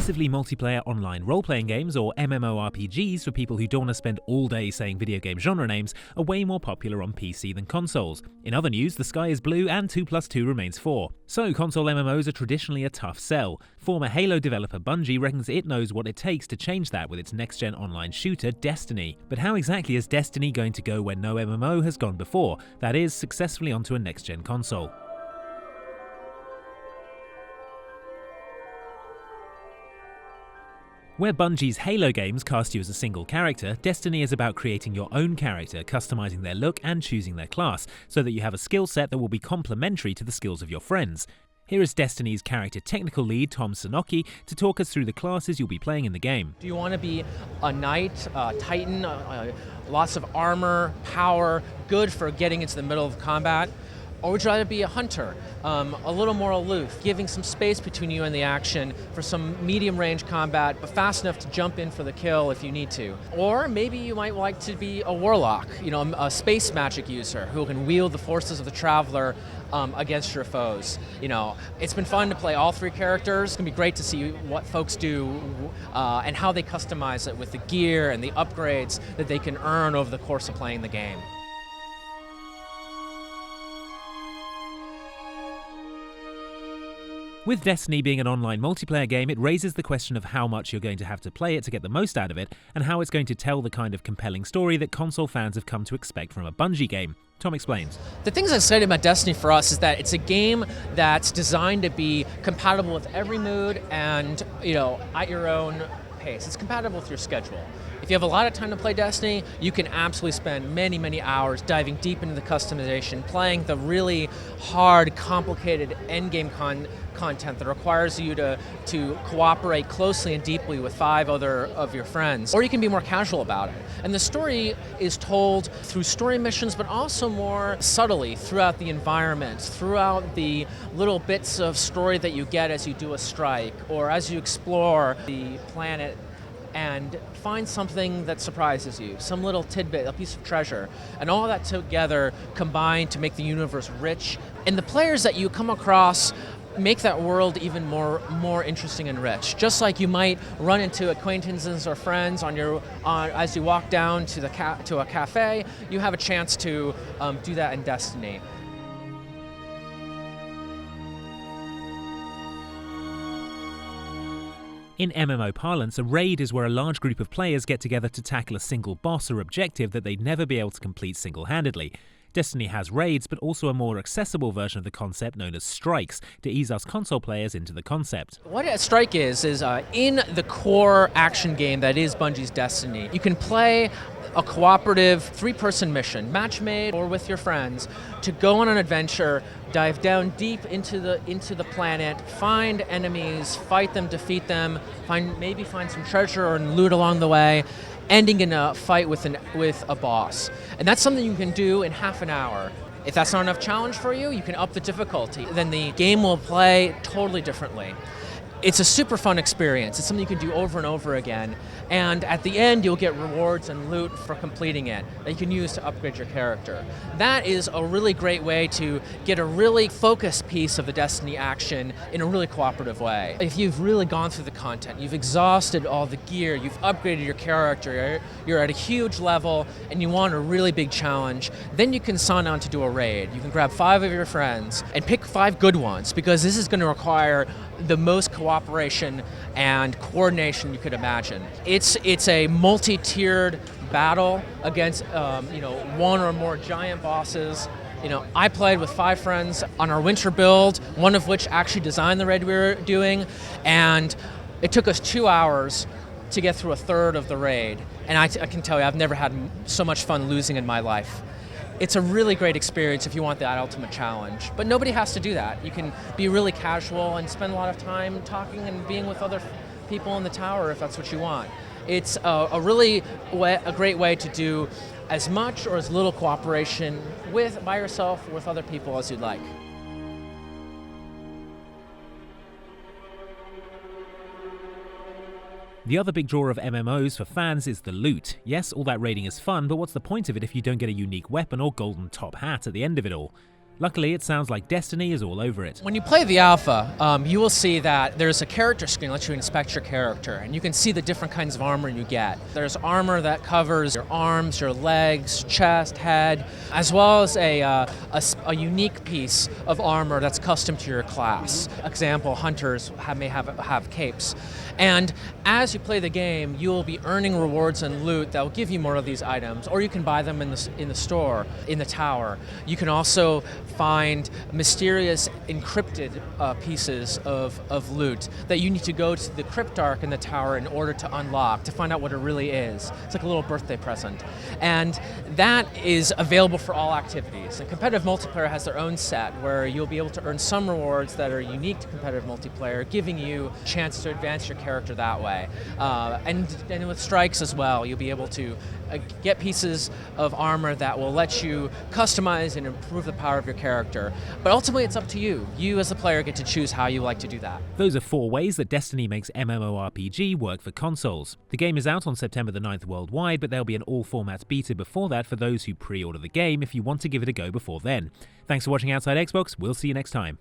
Massively multiplayer online role-playing games, or MMORPGs for people who don't want to spend all day saying video game genre names, are way more popular on PC than consoles. In other news, the sky is blue and 2 + 2 remains 4. So console MMOs are traditionally a tough sell. Former Halo developer Bungie reckons it knows what it takes to change that with its next-gen online shooter, Destiny. But how exactly is Destiny going to go where no MMO has gone before? That is, successfully onto a next-gen console. Where Bungie's Halo games cast you as a single character, Destiny is about creating your own character, customizing their look and choosing their class, so that you have a skill set that will be complementary to the skills of your friends. Here is Destiny's character technical lead, Tom Sanoki, to talk us through the classes you'll be playing in the game. Do you want to be a knight, a titan, lots of armor, power, good for getting into the middle of combat? Or would you rather be a hunter, a little more aloof, giving some space between you and the action for some medium-range combat, but fast enough to jump in for the kill if you need to? Or maybe you might like to be a warlock, a space magic user who can wield the forces of the traveler against your foes. It's been fun to play all three characters. It's gonna be great to see what folks do and how they customize it with the gear and the upgrades that they can earn over the course of playing the game. With Destiny being an online multiplayer game, it raises the question of how much you're going to have to play it to get the most out of it, and how it's going to tell the kind of compelling story that console fans have come to expect from a Bungie game. Tom explains. The things I said about Destiny for us is that it's a game that's designed to be compatible with every mood and, at your own pace. It's compatible with your schedule. If you have a lot of time to play Destiny, you can absolutely spend many, many hours diving deep into the customization, playing the really hard, complicated endgame content that requires you to cooperate closely and deeply with 5 other of your friends. Or you can be more casual about it. And the story is told through story missions, but also more subtly throughout the environment, throughout the little bits of story that you get as you do a strike, or as you explore the planet and find something that surprises you, some little tidbit, a piece of treasure. And all that together combined to make the universe rich. And the players that you come across make that world even more interesting and rich. Just like you might run into acquaintances or friends as you walk down to a cafe, you have a chance to do that in Destiny. In MMO parlance, a raid is where a large group of players get together to tackle a single boss or objective that they'd never be able to complete single-handedly. Destiny has raids, but also a more accessible version of the concept known as strikes, to ease us console players into the concept. What a strike is in the core action game that is Bungie's Destiny, you can play a cooperative 3-person mission, match-made or with your friends, to go on an adventure, dive down deep into the planet, find enemies, fight them, defeat them, maybe find some treasure or loot along the way, ending in a fight with a boss. And that's something you can do in half an hour. If that's not enough challenge for you, you can up the difficulty. Then the game will play totally differently. It's a super fun experience. It's something you can do over and over again. And at the end, you'll get rewards and loot for completing it that you can use to upgrade your character. That is a really great way to get a really focused piece of the Destiny action in a really cooperative way. If you've really gone through the content, you've exhausted all the gear, you've upgraded your character, you're at a huge level, and you want a really big challenge, then you can sign on to do a raid. You can grab 5 of your friends and pick 5 good ones, because this is going to require the most cooperation and coordination you could imagine. It's a multi-tiered battle against 1 or more giant bosses. I played with 5 friends on our winter build, one of which actually designed the raid we were doing, and it took us 2 hours to get through a third of the raid. And I can tell you, I've never had so much fun losing in my life. It's a really great experience if you want that ultimate challenge. But nobody has to do that. You can be really casual and spend a lot of time talking and being with other people in the tower if that's what you want. It's a great way to do as much or as little cooperation by yourself or with other people as you'd like. The other big draw of MMOs for fans is the loot. Yes, all that raiding is fun, but what's the point of it if you don't get a unique weapon or golden top hat at the end of it all? Luckily, it sounds like Destiny is all over it. When you play the alpha, you will see that there's a character screen that lets you inspect your character, and you can see the different kinds of armor you get. There's armor that covers your arms, your legs, chest, head, as well as a unique piece of armor that's custom to your class. Example, hunters may have capes. And as you play the game, you will be earning rewards and loot that will give you more of these items, or you can buy them in the store, in the tower. You can also find mysterious encrypted pieces of loot that you need to go to the cryptarch in the tower in order to unlock, to find out what it really is. It's like a little birthday present. And that is available for all activities. And competitive multiplayer has their own set where you'll be able to earn some rewards that are unique to competitive multiplayer, giving you a chance to advance your character that way. And with strikes as well, you'll be able to get pieces of armor that will let you customize and improve the power of your character. But ultimately, it's up to you. You as the player get to choose how you like to do that. Those are 4 ways that Destiny makes MMORPG work for consoles. The game is out on September the 9th worldwide, but there'll be an all-formats beta before that for those who pre-order the game if you want to give it a go before then. Thanks for watching Outside Xbox. We'll see you next time.